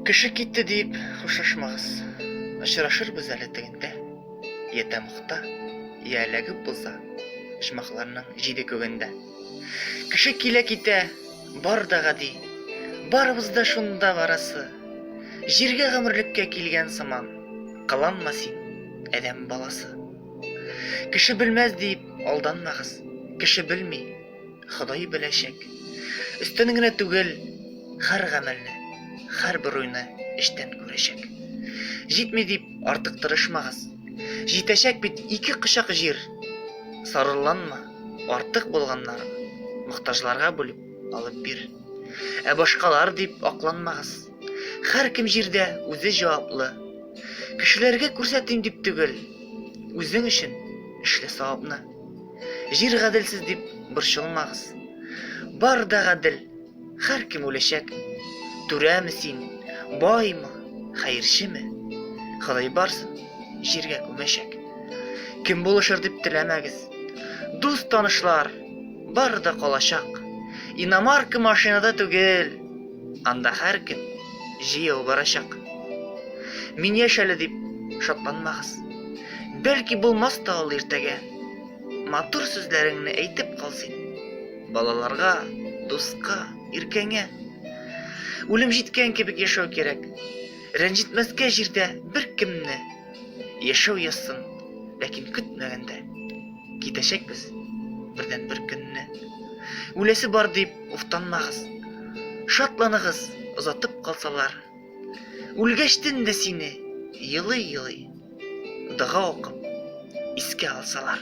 Кеше китте дип хушлашмагыз. Очрашырбыз әле тегендә. Я тамакта, я эләгеп булса, ижмакларның җиде күгендә. Кеше килә китә, бар да гади. Барыбыз да шунда барасы. Җиргә гомерлеккә килгән сыман. Кыланма син, адәм баласы. Кеше белмәс дип алданмагыз. Кеше белми, Ходай беләчәк. Өстән генә түгел, һәр гамәлне, һәр бер уйны эштән күрәчәк. Җитми дип артык тырышмагыз. Җитәчәк бит ике кышак җир. Сарыланма, артык булганнарны мохтаҗларга бүлеп алып бир. Ә башкалар дип акланмагыз. Һәр кем җирдә үзе җаваплы. Кешеләргә күрсәтим дип түгел, үзең өчен эшле савапны. Җир гаделсез дип борчылмагыз. Бар да гадел, һәр кем үләчәк. Түрәме син, баймы, хәерчеме? Ходай барсын, җиргә күмәчәк. Кем булышыр дип теләмәгез. Дус танышлар, бар да калачак. Иномарка машинада түгел, анда һәр кем җыяу барачак. Мин яшәле дип шатланмагыз. Бәлки булмас та ул иртәгә. Матур сүзләреңне әйтеп кал син. Балаларга, дуска, иркәңә. Үлем җиткән кебек яшәү кирәк. Рәнҗетмәскә җирдә бер кемне. Яшәү ясын, ләкин көтмәгәндә. Китәчәкбез бердән бер көнне. Үләсе бар дип уфтанмагыз. Шатланыгыз, озатып калсалар. Үлгәчтен дә сине йылый-йылый дога укып искә алсалар.